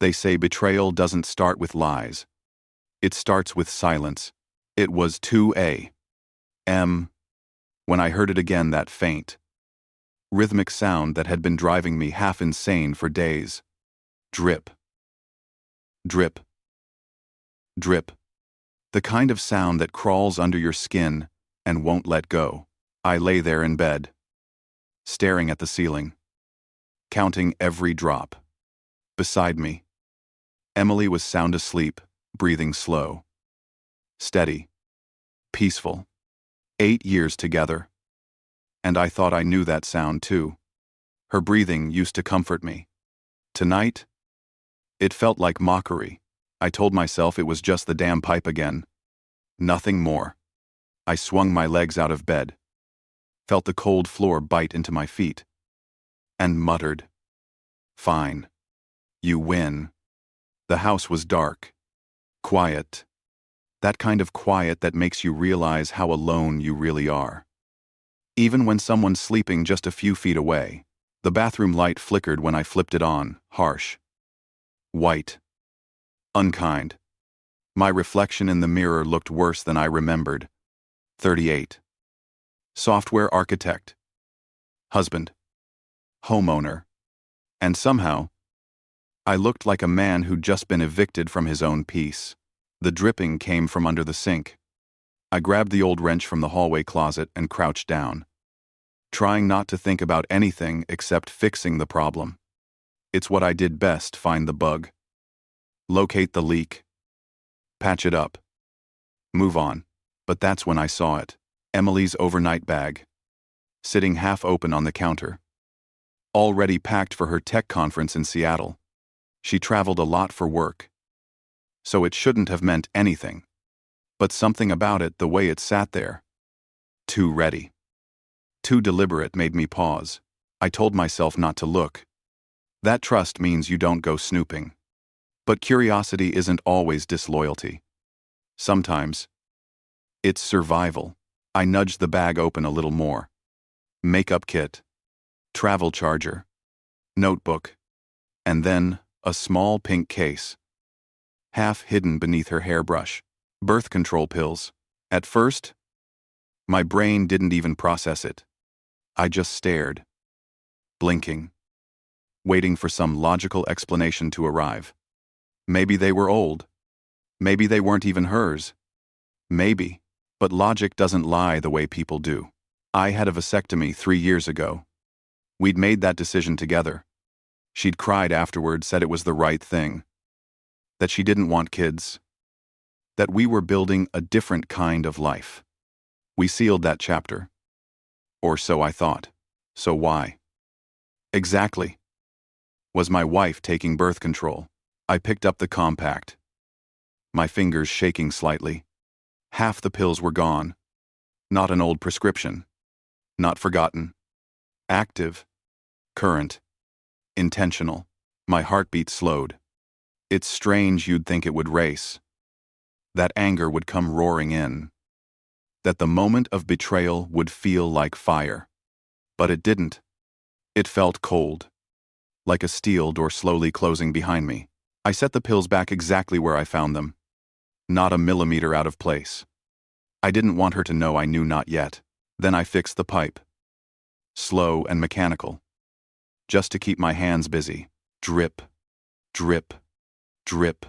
They say betrayal doesn't start with lies. It starts with silence. It was 2 a.m. when I heard it again, that faint, rhythmic sound that had been driving me half insane for days. Drip. Drip. Drip. The kind of sound that crawls under your skin and won't let go. I lay there in bed, staring at the ceiling, counting every drop. Beside me, Emily was sound asleep, breathing slow, steady, peaceful. 8 years together. And I thought I knew that sound too. Her breathing used to comfort me. Tonight, it felt like mockery. I told myself it was just the damn pipe again. Nothing more. I swung my legs out of bed, felt the cold floor bite into my feet, and muttered, "Fine. You win." The house was dark, quiet. That kind of quiet that makes you realize how alone you really are. Even when someone's sleeping just a few feet away, the bathroom light flickered when I flipped it on, harsh, white, unkind. My reflection in the mirror looked worse than I remembered. 38. Software architect. Husband. Homeowner. And somehow, I looked like a man who'd just been evicted from his own peace. The dripping came from under the sink. I grabbed the old wrench from the hallway closet and crouched down, trying not to think about anything except fixing the problem. It's what I did best: find the bug, locate the leak, patch it up, move on. But that's when I saw it. Emily's overnight bag, sitting half open on the counter, already packed for her tech conference in Seattle. She traveled a lot for work, so it shouldn't have meant anything. But something about it, the way it sat there, too ready, too deliberate, made me pause. I told myself not to look. That trust means you don't go snooping. But curiosity isn't always disloyalty. Sometimes it's survival. I nudged the bag open a little more. Makeup kit, travel charger, notebook, and then a small pink case, half hidden beneath her hairbrush. Birth control pills. At first, my brain didn't even process it. I just stared, blinking, waiting for some logical explanation to arrive. Maybe they were old. Maybe they weren't even hers. Maybe. But logic doesn't lie the way people do. I had a vasectomy 3 years ago. We'd made that decision together. She'd cried afterward, said it was the right thing, that she didn't want kids, that we were building a different kind of life. We sealed that chapter. Or so I thought. So why? Exactly. Was my wife taking birth control? I picked up the compact, my fingers shaking slightly. Half the pills were gone. Not an old prescription. Not forgotten. Active. Current. Intentional. My heartbeat slowed. It's strange you'd think it would race, that anger would come roaring in, that the moment of betrayal would feel like fire. But it didn't. It felt cold, like a steel door slowly closing behind me. I set the pills back exactly where I found them, not a millimeter out of place. I didn't want her to know I knew not yet. Then I fixed the pipe, slow and mechanical, just to keep my hands busy. Drip, drip, drip.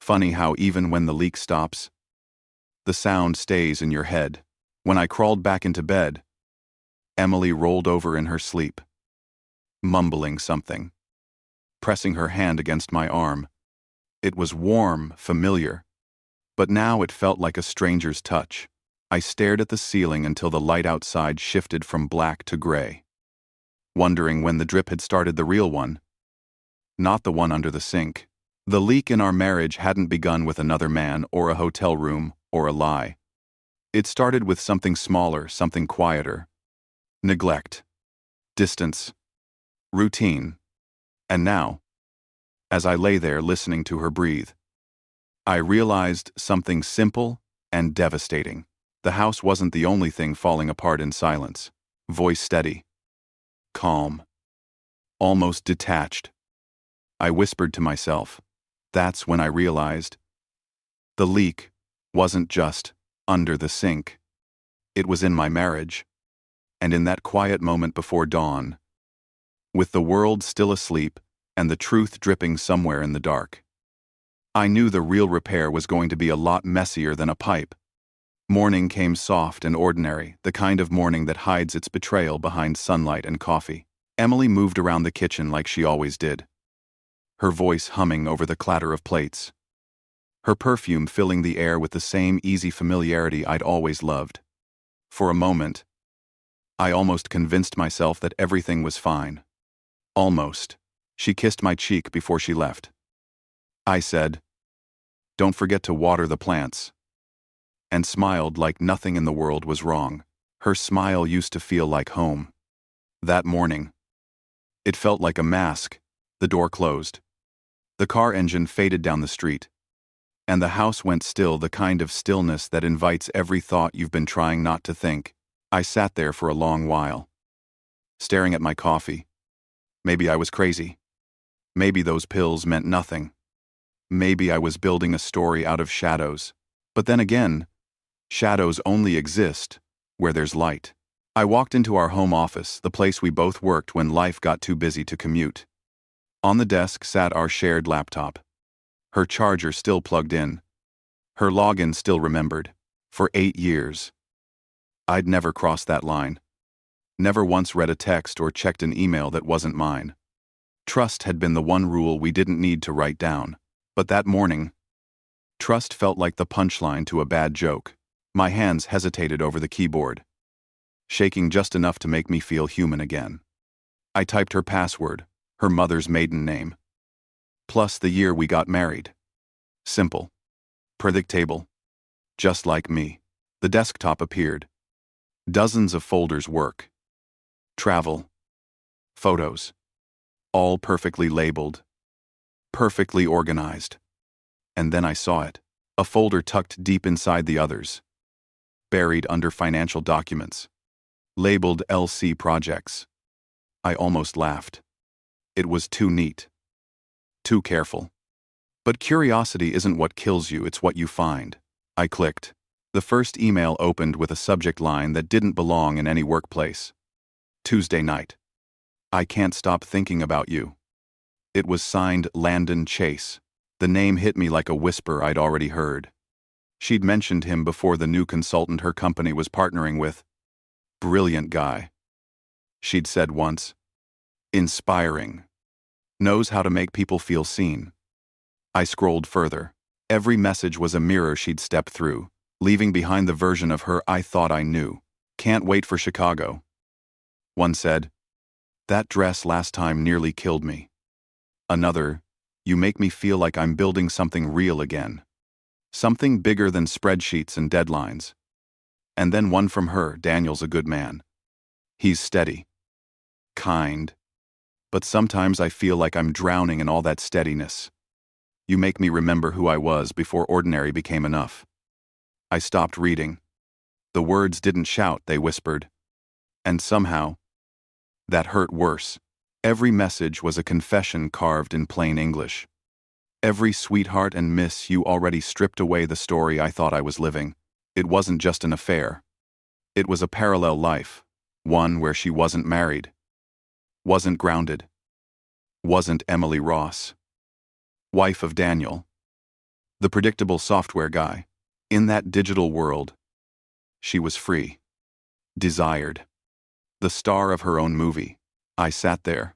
Funny how even when the leak stops, the sound stays in your head. When I crawled back into bed, Emily rolled over in her sleep, mumbling something, pressing her hand against my arm. It was warm, familiar, but now it felt like a stranger's touch. I stared at the ceiling until the light outside shifted from black to gray, wondering when the drip had started, the real one, not the one under the sink. The leak in our marriage hadn't begun with another man or a hotel room or a lie. It started with something smaller, something quieter. Neglect, distance, routine. And now, as I lay there listening to her breathe, I realized something simple and devastating. The house wasn't the only thing falling apart in silence. Voice steady, calm, almost detached. I whispered to myself. That's when I realized. The leak wasn't just under the sink. It was in my marriage. And in that quiet moment before dawn, with the world still asleep and the truth dripping somewhere in the dark, I knew the real repair was going to be a lot messier than a pipe. Morning came soft and ordinary, the kind of morning that hides its betrayal behind sunlight and coffee. Emily moved around the kitchen like she always did, her voice humming over the clatter of plates, her perfume filling the air with the same easy familiarity I'd always loved. For a moment, I almost convinced myself that everything was fine. Almost. She kissed my cheek before she left. I said, "Don't forget to water the plants," and smiled like nothing in the world was wrong. Her smile used to feel like home. That morning, it felt like a mask. The door closed. The car engine faded down the street. And the house went still, the kind of stillness that invites every thought you've been trying not to think. I sat there for a long while, staring at my coffee. Maybe I was crazy. Maybe those pills meant nothing. Maybe I was building a story out of shadows. But then again, shadows only exist where there's light. I walked into our home office, the place we both worked when life got too busy to commute. On the desk sat our shared laptop, her charger still plugged in, her login still remembered. For 8 years. I'd never crossed that line. Never once read a text or checked an email that wasn't mine. Trust had been the one rule we didn't need to write down. But that morning, trust felt like the punchline to a bad joke. My hands hesitated over the keyboard, shaking just enough to make me feel human again. I typed her password, her mother's maiden name, plus the year we got married. Simple. Predictable. Just like me. The desktop appeared. Dozens of folders: work, travel, photos. All perfectly labeled. Perfectly organized. And then I saw it. A folder tucked deep inside the others. Buried under financial documents. Labeled LC projects. I almost laughed. It was too neat. Too careful. But curiosity isn't what kills you, it's what you find. I clicked. The first email opened with a subject line that didn't belong in any workplace. Tuesday night. I can't stop thinking about you. It was signed Landon Chase. The name hit me like a whisper I'd already heard. She'd mentioned him before, the new consultant her company was partnering with. Brilliant guy. She'd said once. Inspiring. Knows how to make people feel seen. I scrolled further. Every message was a mirror she'd stepped through, leaving behind the version of her I thought I knew. Can't wait for Chicago. One said, that dress last time nearly killed me. Another, you make me feel like I'm building something real again. Something bigger than spreadsheets and deadlines. And then one from her, Daniel's a good man. He's steady. Kind. But sometimes I feel like I'm drowning in all that steadiness. You make me remember who I was before ordinary became enough. I stopped reading. The words didn't shout, they whispered. And somehow, that hurt worse. Every message was a confession carved in plain English. Every sweetheart and miss you already stripped away the story I thought I was living. It wasn't just an affair. It was a parallel life, one where she wasn't married, wasn't grounded, wasn't Emily Ross. Wife of Daniel. The predictable software guy. In that digital world, she was free. Desired. The star of her own movie. I sat there,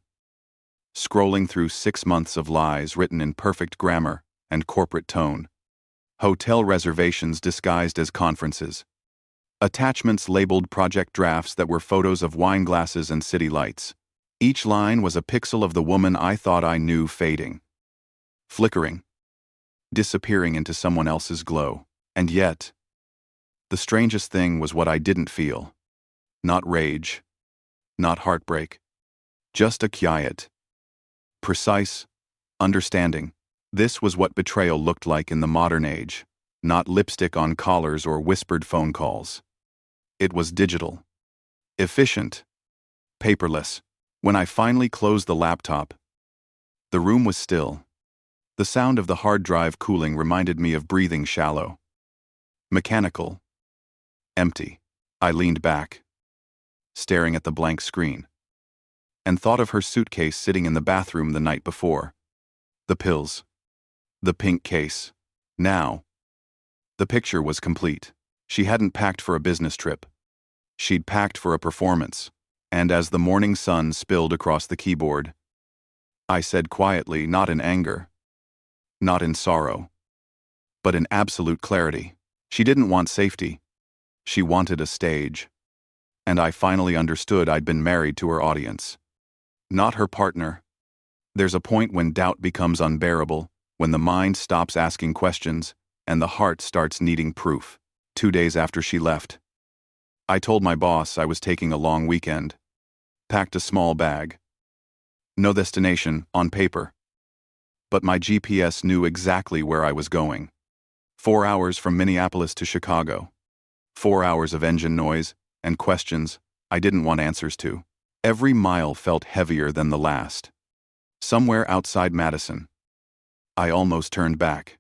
scrolling through 6 months of lies written in perfect grammar and corporate tone. Hotel reservations disguised as conferences. Attachments labeled project drafts that were photos of wine glasses and city lights. Each line was a pixel of the woman I thought I knew fading. Flickering. Disappearing into someone else's glow. And yet, the strangest thing was what I didn't feel. Not rage. Not heartbreak. Just a quiet, precise understanding. This was what betrayal looked like in the modern age. Not lipstick on collars or whispered phone calls. It was digital. Efficient. Paperless. When I finally closed the laptop, The room was still. The sound of the hard drive cooling reminded me of breathing shallow. Mechanical. Empty. I leaned back, staring at the blank screen, and thought of her suitcase sitting in the bathroom the night before. The pills. The pink case. Now. The picture was complete. She hadn't packed for a business trip. She'd packed for a performance, and as the morning sun spilled across the keyboard, I said quietly, not in anger, not in sorrow, but in absolute clarity. She didn't want safety. She wanted a stage. And I finally understood I'd been married to her audience, not her partner. There's a point when doubt becomes unbearable, when the mind stops asking questions, and the heart starts needing proof. 2 days after she left, I told my boss I was taking a long weekend. Packed a small bag. No destination, on paper. But my GPS knew exactly where I was going. 4 hours from Minneapolis to Chicago. 4 hours of engine noise and questions I didn't want answers to. Every mile felt heavier than the last. Somewhere outside Madison, I almost turned back.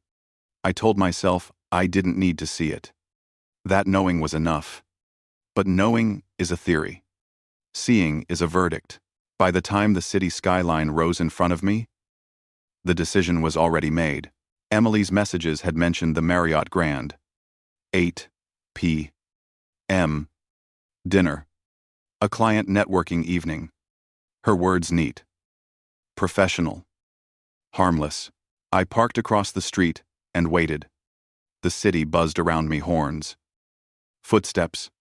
I told myself I didn't need to see it. That knowing was enough. But knowing is a theory. Seeing is a verdict. By the time the city skyline rose in front of me, the decision was already made. Emily's messages had mentioned the Marriott Grand. 8 p.m. Dinner. A client networking evening. Her words neat. Professional. Harmless. I parked across the street and waited. The city buzzed around me, horns. Footsteps.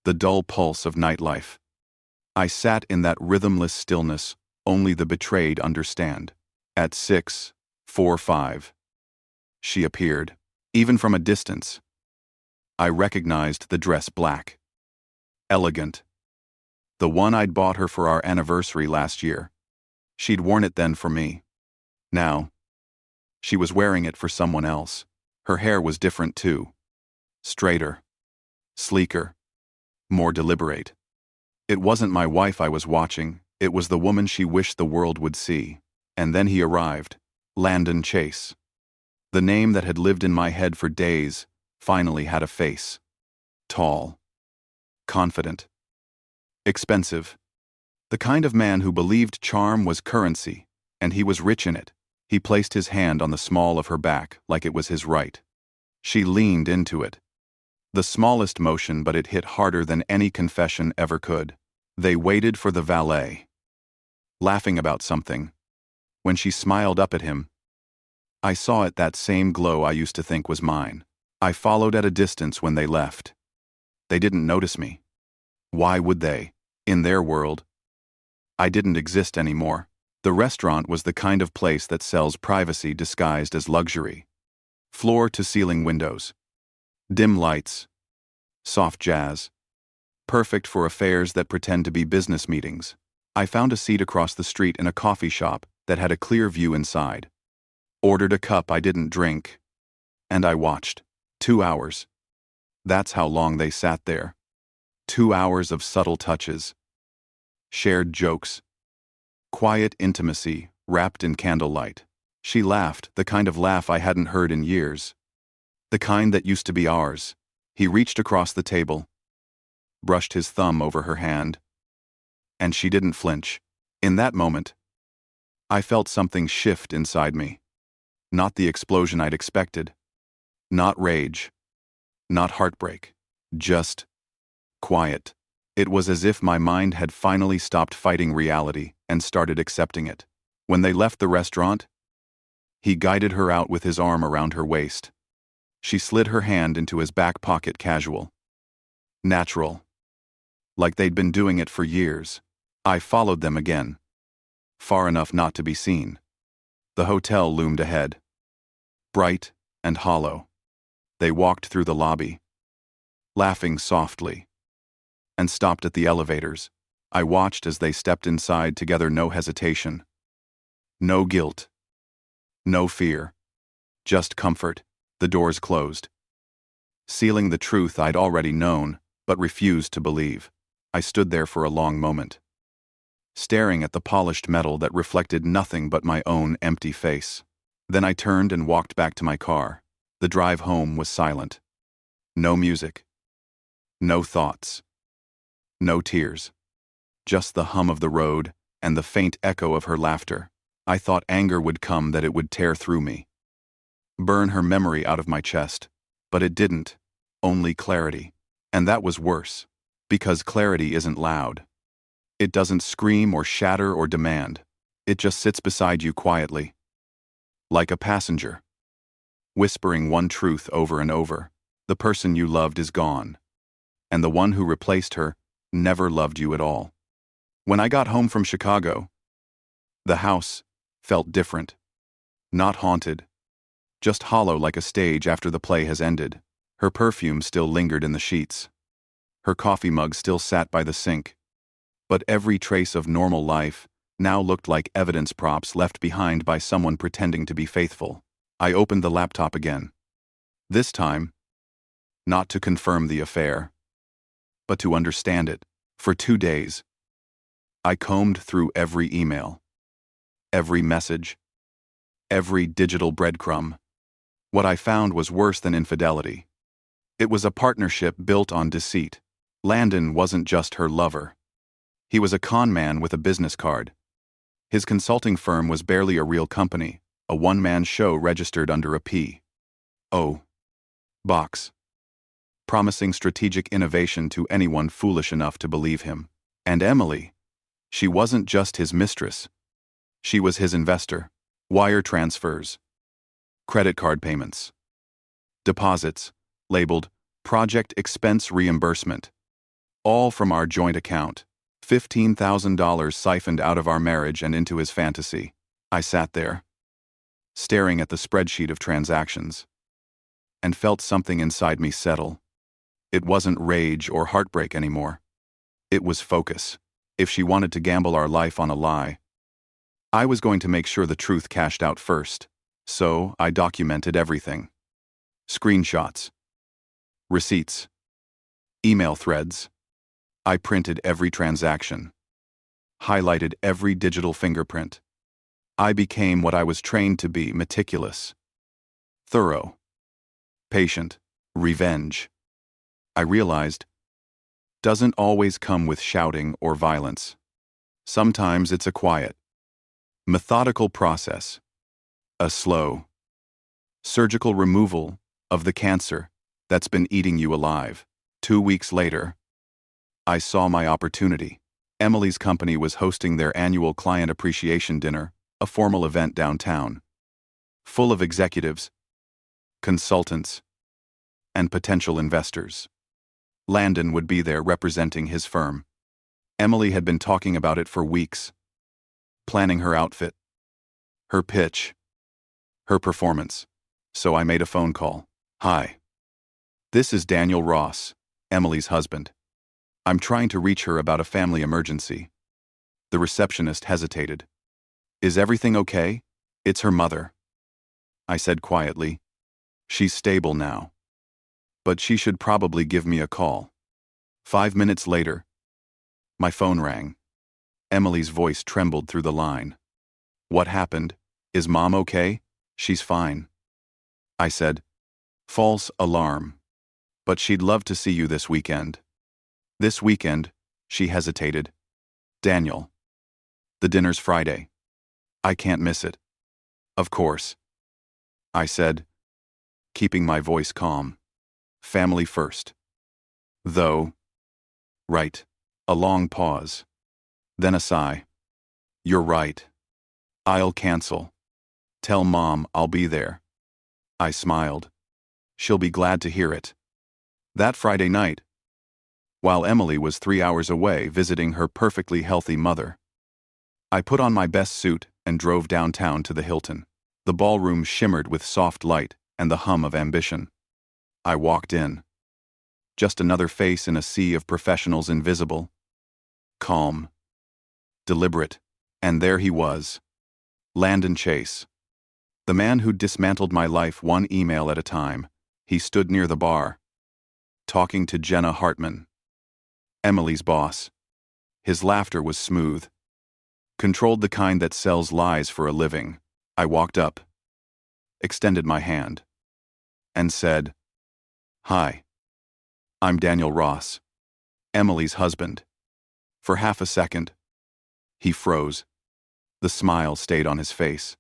The dull pulse of nightlife. I sat in that rhythmless stillness only the betrayed understand. At 6:45, she appeared. Even from a distance, I recognized the dress black. Elegant. The one I'd bought her for our anniversary last year. She'd worn it then for me. Now, she was wearing it for someone else. Her hair was different too. Straighter. Sleeker. More deliberate. It wasn't my wife I was watching, it was the woman she wished the world would see. And then he arrived. Landon Chase. The name that had lived in my head for days finally had a face. Tall. Confident. Expensive. The kind of man who believed charm was currency, and he was rich in it. He placed his hand on the small of her back like it was his right. She leaned into it. The smallest motion, but it hit harder than any confession ever could. They waited for the valet. Laughing about something. When she smiled up at him, I saw it, that same glow I used to think was mine. I followed at a distance when they left. They didn't notice me. Why would they? In their world, I didn't exist anymore. The restaurant was the kind of place that sells privacy disguised as luxury. Floor-to-ceiling windows. Dim lights. Soft jazz. Perfect for affairs that pretend to be business meetings. I found a seat across the street in a coffee shop that had a clear view inside. Ordered a cup I didn't drink. And I watched. 2 hours. That's how long they sat there. 2 hours of subtle touches. Shared jokes. Quiet intimacy, wrapped in candlelight. She laughed, the kind of laugh I hadn't heard in years. The kind that used to be ours. He reached across the table, brushed his thumb over her hand, and she didn't flinch. In that moment, I felt something shift inside me. Not the explosion I'd expected. Not rage. Not heartbreak. Just quiet. It was as if my mind had finally stopped fighting reality and started accepting it. When they left the restaurant, he guided her out with his arm around her waist. She slid her hand into his back pocket, casual. Natural. Like they'd been doing it for years. I followed them again. Far enough not to be seen. The hotel loomed ahead. Bright and hollow. They walked through the lobby, laughing softly, and stopped at the elevators. I watched as they stepped inside together, no hesitation. No guilt. No fear. Just comfort. The doors closed, sealing the truth I'd already known, but refused to believe. I stood there for a long moment, staring at the polished metal that reflected nothing but my own empty face. Then I turned and walked back to my car. The drive home was silent. No music. No thoughts. No tears. Just the hum of the road and the faint echo of her laughter. I thought anger would come, that it would tear through me, burn her memory out of my chest. But it didn't. Only clarity. And that was worse. Because clarity isn't loud. It doesn't scream or shatter or demand. It just sits beside you quietly. Like a passenger. Whispering one truth over and over. The person you loved is gone. And the one who replaced her never loved you at all. When I got home from Chicago, the house felt different. Not haunted. Just hollow, like a stage after the play has ended. Her perfume still lingered in the sheets. Her coffee mug still sat by the sink. But every trace of normal life now looked like evidence props left behind by someone pretending to be faithful. I opened the laptop again. This time, not to confirm the affair, but to understand it. For 2 days, I combed through every email, every message, every digital breadcrumb. What I found was worse than infidelity. It was a partnership built on deceit. Landon wasn't just her lover. He was a con man with a business card. His consulting firm was barely a real company, a one-man show registered under a P.O. box, promising strategic innovation to anyone foolish enough to believe him. And Emily, she wasn't just his mistress. She was his investor. Wire transfers, credit card payments, deposits, labeled project expense reimbursement, all from our joint account. $15,000 siphoned out of our marriage and into his fantasy. I sat there, staring at the spreadsheet of transactions, and felt something inside me settle. It wasn't rage or heartbreak anymore. It was focus. If she wanted to gamble our life on a lie, I was going to make sure the truth cashed out first. So I documented everything. Screenshots, receipts, email threads. I printed every transaction, highlighted every digital fingerprint. I became what I was trained to be: meticulous, thorough, patient. Revenge, I realized, doesn't always come with shouting or violence. Sometimes it's a quiet, methodical process, a slow, surgical removal of the cancer that's been eating you alive. 2 weeks later, I saw my opportunity. Emily's company was hosting their annual client appreciation dinner, a formal event downtown, full of executives, consultants, and potential investors. Landon would be there representing his firm. Emily had been talking about it for weeks, planning her outfit, her pitch, her performance. So I made a phone call. "Hi. This is Daniel Ross, Emily's husband. I'm trying to reach her about a family emergency." The receptionist hesitated. "Is everything okay?" "It's her mother," I said quietly. "She's stable now. But she should probably give me a call." 5 minutes later, my phone rang. Emily's voice trembled through the line. "What happened? Is Mom okay?" "She's fine," I said. "False alarm. But she'd love to see you this weekend." "This weekend?" She hesitated. "Daniel. The dinner's Friday. I can't miss it." "Of course," I said, keeping my voice calm. "Family first. Though." "Right." A long pause. Then a sigh. "You're right. I'll cancel. Tell Mom I'll be there." I smiled. She'll be glad to hear it. That Friday night, while Emily was 3 hours away visiting her perfectly healthy mother, I put on my best suit and drove downtown to the Hilton. The ballroom shimmered with soft light and the hum of ambition. I walked in. Just another face in a sea of professionals, invisible, calm, deliberate. And there he was, Landon Chase, the man who dismantled my life one email at a time. He stood near the bar, talking to Jenna Hartman, Emily's boss. His laughter was smooth, Controlled the kind that sells lies for a living. I walked up, extended my hand, and said, "Hi, I'm Daniel Ross, Emily's husband." For half a second, he froze. The smile stayed on his face.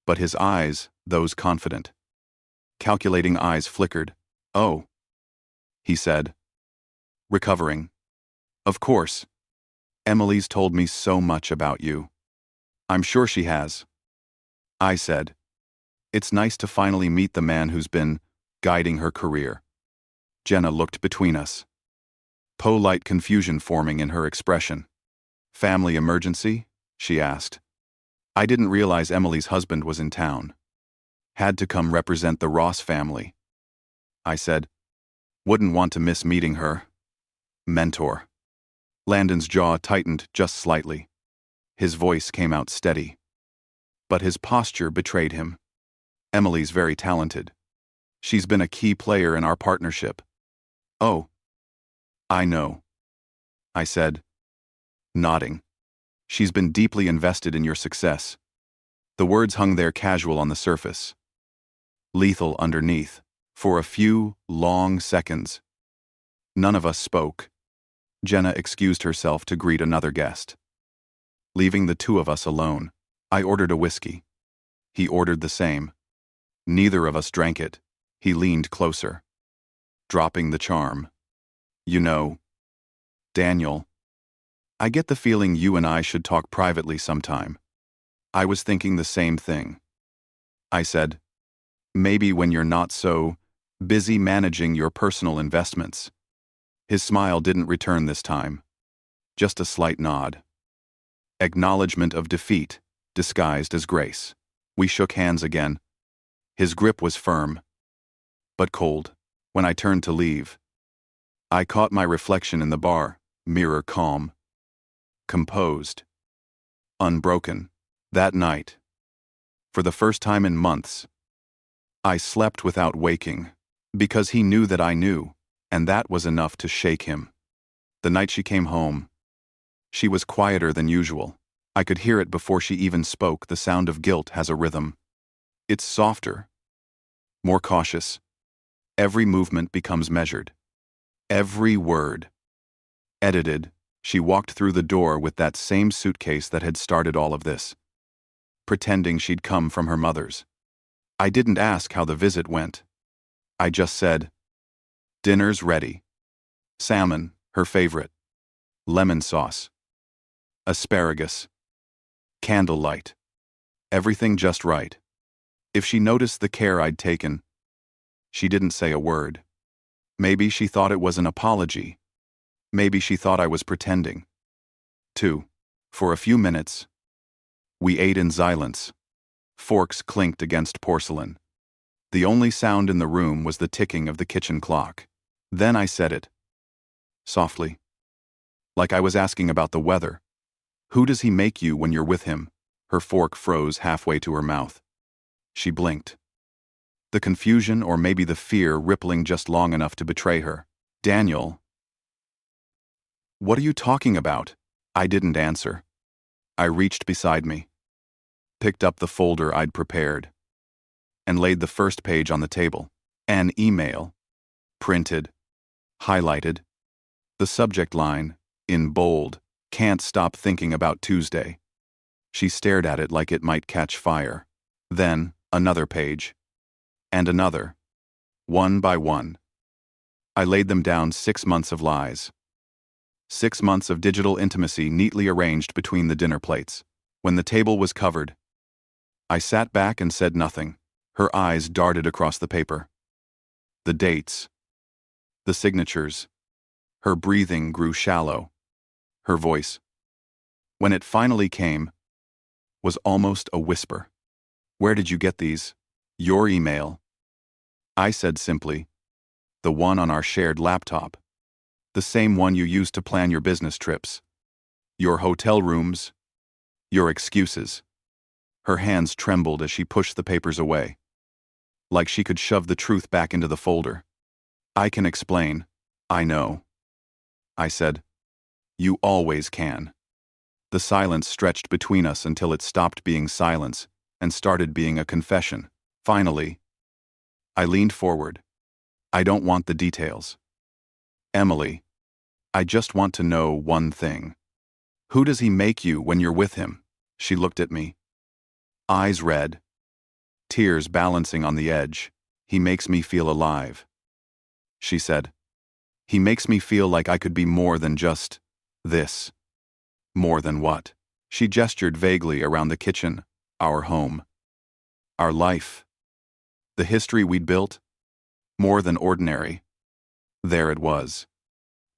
But his eyes, those confident, calculating eyes, flickered. "Oh," he said, recovering. "Of course. Emily's told me so much about you." "I'm sure she has," I said. "It's nice to finally meet the man who's been guiding her career." Jenna looked between us, polite confusion forming in her expression. "Family emergency?" she asked. "I didn't realize Emily's husband was in town. Had to come represent the Ross family." I said, "Wouldn't want to miss meeting her." "Mentor." Landon's jaw tightened just slightly. His voice came out steady. But his posture betrayed him. "Emily's very talented. She's been a key player in our partnership." "Oh, I know," I said, nodding. "She's been deeply invested in your success." The words hung there casual on the surface, lethal underneath. For a few long seconds, none of us spoke. Jenna excused herself to greet another guest. Leaving the two of us alone, I ordered a whiskey. He ordered the same. Neither of us drank it. He leaned closer, dropping the charm. "You know, Daniel, I get the feeling you and I should talk privately sometime." I was thinking the same thing. I said, "Maybe when you're not so busy managing your personal investments." His smile didn't return this time. Just a slight nod. Acknowledgement of defeat, disguised as grace. We shook hands again. His grip was firm, but cold. When I turned to leave, I caught my reflection in the bar mirror, calm, composed, unbroken. That night, for the first time in months, I slept without waking, because he knew that I knew, and that was enough to shake him. The night she came home, she was quieter than usual. I could hear it before she even spoke. The sound of guilt has a rhythm. It's softer, more cautious. Every movement becomes measured. Every word edited. She walked through the door with that same suitcase that had started all of this, pretending she'd come from her mother's. I didn't ask how the visit went. I just said, "Dinner's ready. Salmon, her favorite. Lemon sauce. Asparagus. Candlelight. Everything just right." If she noticed the care I'd taken, she didn't say a word. Maybe she thought it was an apology. Maybe she thought I was pretending. 2. For a few minutes, we ate in silence. Forks clinked against porcelain. The only sound in the room was the ticking of the kitchen clock. Then I said it, softly, like I was asking about the weather. "Who does he make you when you're with him?" Her fork froze halfway to her mouth. She blinked. The confusion, or maybe the fear, rippling just long enough to betray her. "Daniel, what are you talking about?" I didn't answer. I reached beside me, picked up the folder I'd prepared, and laid the first page on the table. An email, printed, highlighted. The subject line, in bold, "Can't stop thinking about Tuesday." She stared at it like it might catch fire. Then, another page. And another. One by one. I laid them down. 6 months of lies. 6 months of digital intimacy neatly arranged between the dinner plates. When the table was covered, I sat back and said nothing. Her eyes darted across the paper. The dates. The signatures. Her breathing grew shallow. Her voice, when it finally came, was almost a whisper. "Where did you get these?" "Your email." I said simply, "The one on our shared laptop. The same one you used to plan your business trips. Your hotel rooms. Your excuses." Her hands trembled as she pushed the papers away, like she could shove the truth back into the folder. "I can explain. I know." I said, "You always can." The silence stretched between us until it stopped being silence and started being a confession. Finally, I leaned forward. I don't want the details. Emily, I just want to know one thing. Who does he make you when you're with him? She looked at me. Eyes red. Tears balancing on the edge. He makes me feel alive. She said. He makes me feel like I could be more than just this. More than what? She gestured vaguely around the kitchen, our home. Our life. The history we'd built. More than ordinary. There it was.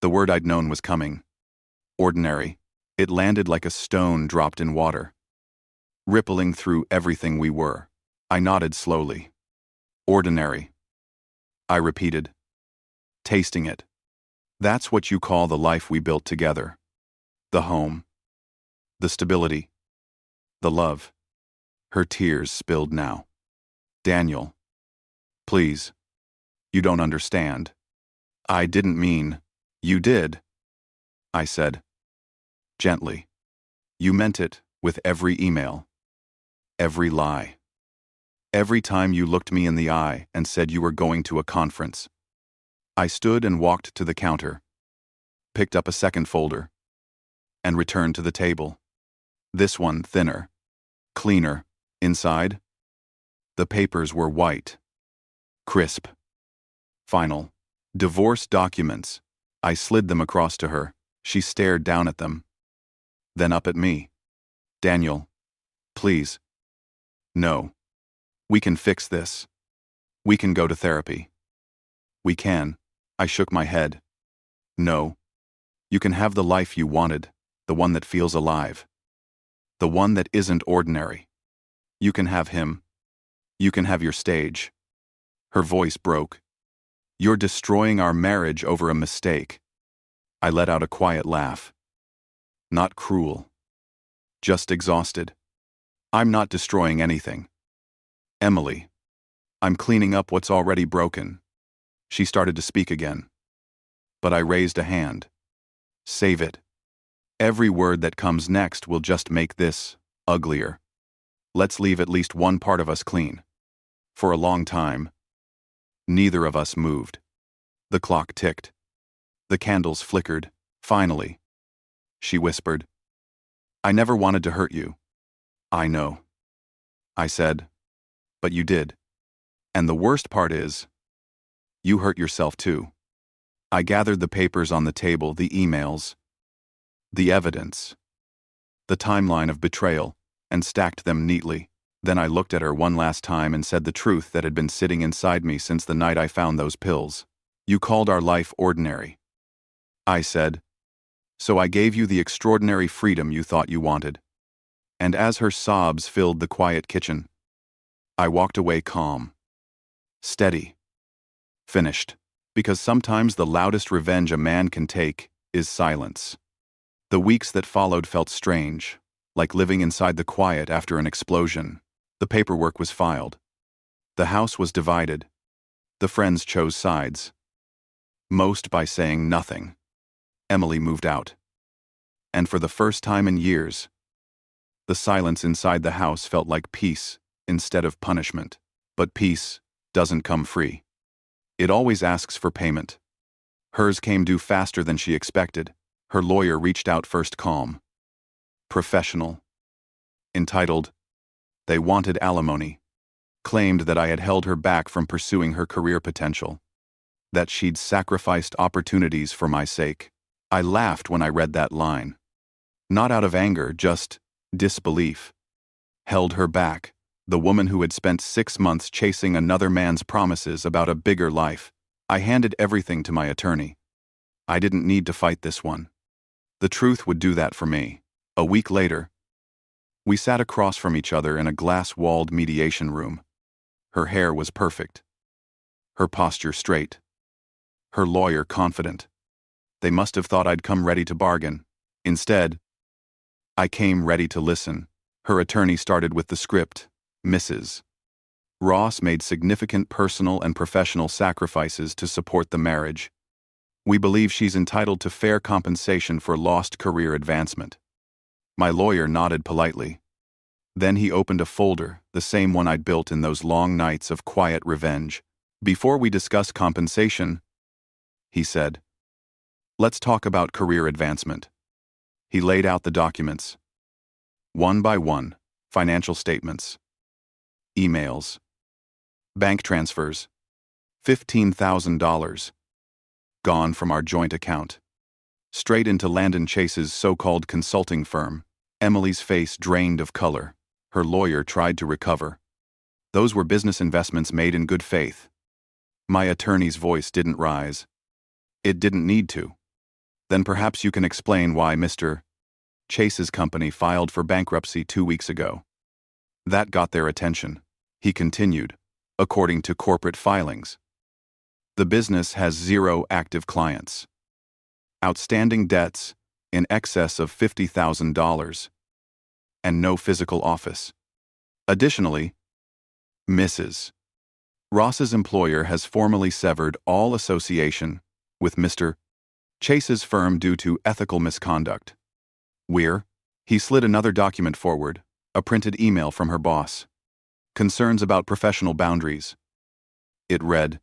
The word I'd known was coming. Ordinary. It landed like a stone dropped in water. Rippling through everything we were. I nodded slowly. Ordinary. I repeated. Tasting it. That's what you call the life we built together. The home. The stability. The love. Her tears spilled now. Daniel. Please. You don't understand. I didn't mean. You did. I said. Gently. You meant it with every email. Every lie. Every time you looked me in the eye and said you were going to a conference. I stood and walked to the counter, picked up a second folder, and returned to the table. This one thinner, cleaner, inside. The papers were white, crisp, final. Divorce documents. I slid them across to her. She stared down at them, then up at me. Daniel, please. No. We can fix this. We can go to therapy. We can. I shook my head. No. You can have the life you wanted, the one that feels alive. The one that isn't ordinary. You can have him. You can have your stage. Her voice broke. You're destroying our marriage over a mistake. I let out a quiet laugh. Not cruel. Just exhausted. I'm not destroying anything. Emily. I'm cleaning up what's already broken. She started to speak again. But I raised a hand. Save it. Every word that comes next will just make this uglier. Let's leave at least one part of us clean. For a long time, neither of us moved. The clock ticked. The candles flickered. Finally, she whispered, I never wanted to hurt you. I know. I said, but you did. And the worst part is, you hurt yourself too. I gathered the papers on the table, the emails, the evidence, the timeline of betrayal, and stacked them neatly. Then I looked at her one last time and said the truth that had been sitting inside me since the night I found those pills. You called our life ordinary. I said, so I gave you the extraordinary freedom you thought you wanted. And as her sobs filled the quiet kitchen, I walked away calm, steady, finished, because sometimes the loudest revenge a man can take is silence. The weeks that followed felt strange, like living inside the quiet after an explosion. The paperwork was filed. The house was divided. The friends chose sides. Most by saying nothing. Emily moved out. And for the first time in years, the silence inside the house felt like peace instead of punishment. But peace doesn't come free. It always asks for payment. Hers came due faster than she expected. Her lawyer reached out first, calm, professional, entitled. They wanted alimony, claimed that I had held her back from pursuing her career potential, that she'd sacrificed opportunities for my sake. I laughed when I read that line. Not out of anger, just disbelief. Held her back, the woman who had spent 6 months chasing another man's promises about a bigger life. I handed everything to my attorney. I didn't need to fight this one. The truth would do that for me. A week later, we sat across from each other in a glass-walled mediation room. Her hair was perfect. Her posture straight. Her lawyer confident. They must have thought I'd come ready to bargain. Instead, I came ready to listen. Her attorney started with the script. Mrs. Ross made significant personal and professional sacrifices to support the marriage. We believe she's entitled to fair compensation for lost career advancement. My lawyer nodded politely. Then he opened a folder, the same one I'd built in those long nights of quiet revenge. Before we discuss compensation, he said, let's talk about career advancement. He laid out the documents. One by one, financial statements, emails, bank transfers, $15,000, gone from our joint account, straight into Landon Chase's so-called consulting firm. Emily's face drained of color. Her lawyer tried to recover. Those were business investments made in good faith. My attorney's voice didn't rise. It didn't need to. Then perhaps you can explain why Mr. Chase's company filed for bankruptcy 2 weeks ago. That got their attention. He continued, according to corporate filings. The business has 0 active clients. Outstanding debts in excess of $50,000. And no physical office. Additionally, Mrs. Ross's employer has formally severed all association with Mr. Chase's firm due to ethical misconduct. He slid another document forward, a printed email from her boss. Concerns about professional boundaries. It read,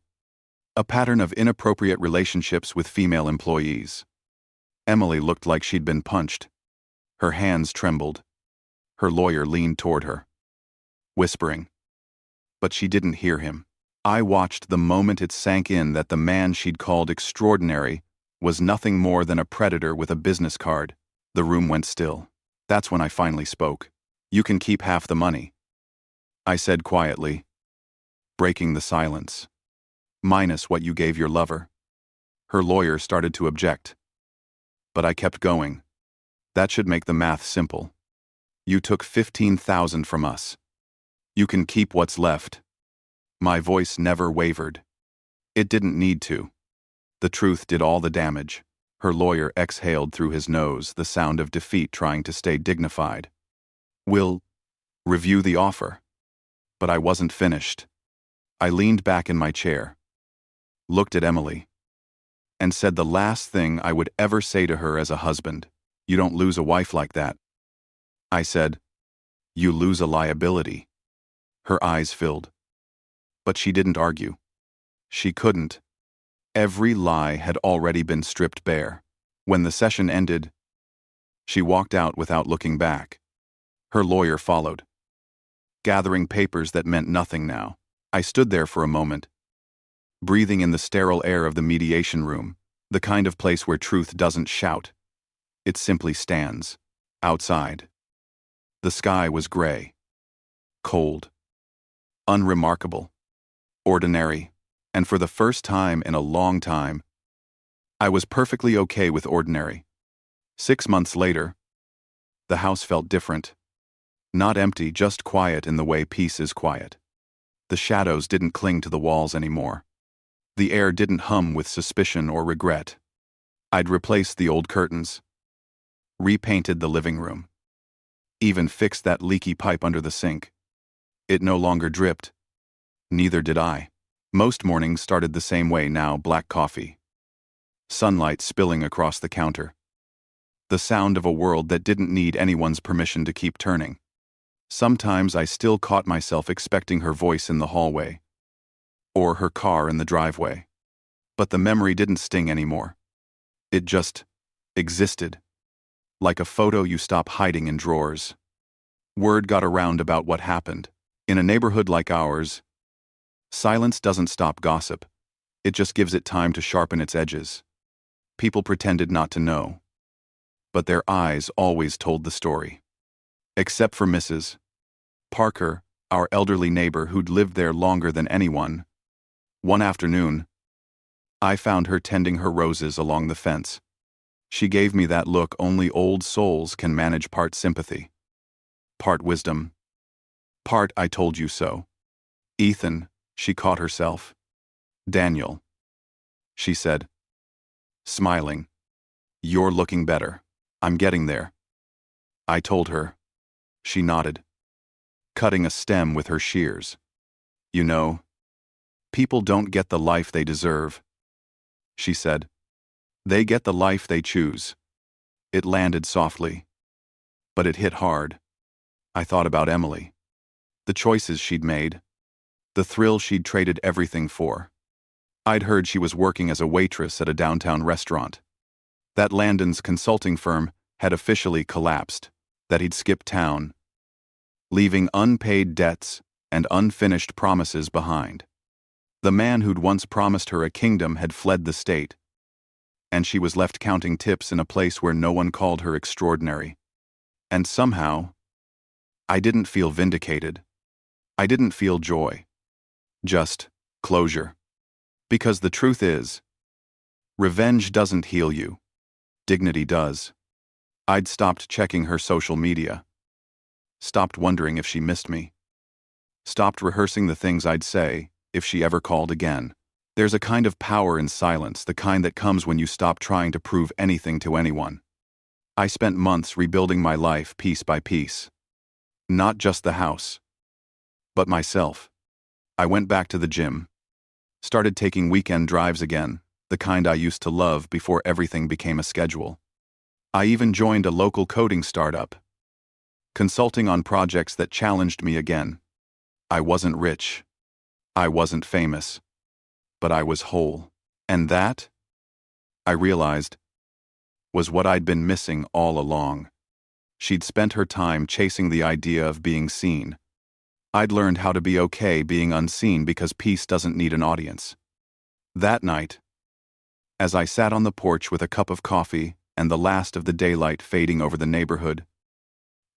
a pattern of inappropriate relationships with female employees. Emily looked like she'd been punched. Her hands trembled. Her lawyer leaned toward her, whispering. But she didn't hear him. I watched the moment it sank in that the man she'd called extraordinary was nothing more than a predator with a business card. The room went still. That's when I finally spoke. You can keep half the money, I said quietly, breaking the silence. Minus what you gave your lover. Her lawyer started to object. But I kept going. That should make the math simple. You took $15,000 from us. You can keep what's left. My voice never wavered. It didn't need to. The truth did all the damage. Her lawyer exhaled through his nose, the sound of defeat trying to stay dignified. We'll review the offer. But I wasn't finished. I leaned back in my chair, looked at Emily, and said the last thing I would ever say to her as a husband. You don't lose a wife like that. I said, you lose a liability. Her eyes filled. But she didn't argue. She couldn't. Every lie had already been stripped bare. When the session ended, she walked out without looking back. Her lawyer followed, gathering papers that meant nothing now. I stood there for a moment, breathing in the sterile air of the mediation room, the kind of place where truth doesn't shout. It simply stands, outside. The sky was gray, cold, unremarkable, ordinary, and for the first time in a long time, I was perfectly okay with ordinary. 6 months later, the house felt different. Not empty, just quiet in the way peace is quiet. The shadows didn't cling to the walls anymore. The air didn't hum with suspicion or regret. I'd replaced the old curtains, repainted the living room, even fixed that leaky pipe under the sink. It no longer dripped. Neither did I. Most mornings started the same way now, black coffee. Sunlight spilling across the counter. The sound of a world that didn't need anyone's permission to keep turning. Sometimes I still caught myself expecting her voice in the hallway, or her car in the driveway. But the memory didn't sting anymore. It just existed, like a photo you stop hiding in drawers. Word got around about what happened. In a neighborhood like ours, silence doesn't stop gossip. It just gives it time to sharpen its edges. People pretended not to know, but their eyes always told the story. Except for Mrs. Parker, our elderly neighbor who'd lived there longer than anyone. One afternoon, I found her tending her roses along the fence. She gave me that look only old souls can manage, part sympathy, part wisdom, part I told you so. Ethan, she caught herself. Daniel, she said, smiling. You're looking better. I'm getting there. I told her. She nodded, cutting a stem with her shears. You know, people don't get the life they deserve, she said. They get the life they choose. It landed softly, But it hit hard. I thought about Emily. The choices she'd made. The thrill she'd traded everything for. I'd heard she was working as a waitress at a downtown restaurant. That Landon's consulting firm had officially collapsed, that he'd skipped town, leaving unpaid debts and unfinished promises behind. The man who'd once promised her a kingdom had fled the state, and she was left counting tips in a place where no one called her extraordinary. And somehow, I didn't feel vindicated. I didn't feel joy. Just closure. Because the truth is, revenge doesn't heal you. Dignity does. I'd stopped checking her social media. Stopped wondering if she missed me. Stopped rehearsing the things I'd say if she ever called again. There's a kind of power in silence, the kind that comes when you stop trying to prove anything to anyone. I spent months rebuilding my life piece by piece. Not just the house, but myself. I went back to the gym. Started taking weekend drives again, the kind I used to love before everything became a schedule. I even joined a local coding startup, consulting on projects that challenged me again. I wasn't rich. I wasn't famous. But I was whole. And that, I realized, was what I'd been missing all along. She'd spent her time chasing the idea of being seen. I'd learned how to be okay being unseen because peace doesn't need an audience. That night, as I sat on the porch with a cup of coffee and the last of the daylight fading over the neighborhood,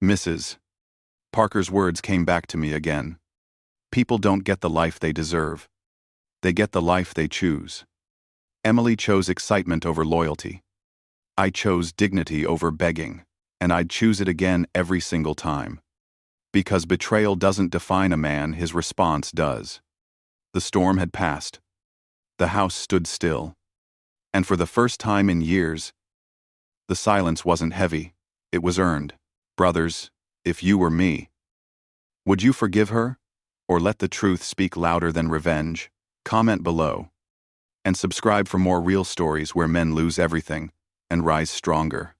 Mrs. Parker's words came back to me again. People don't get the life they deserve. They get the life they choose. Emily chose excitement over loyalty. I chose dignity over begging, and I'd choose it again every single time. Because betrayal doesn't define a man, his response does. The storm had passed. The house stood still. And for the first time in years, the silence wasn't heavy, it was earned. Brothers, if you were me, would you forgive her? Or let the truth speak louder than revenge? Comment below. And subscribe for more real stories where men lose everything and rise stronger.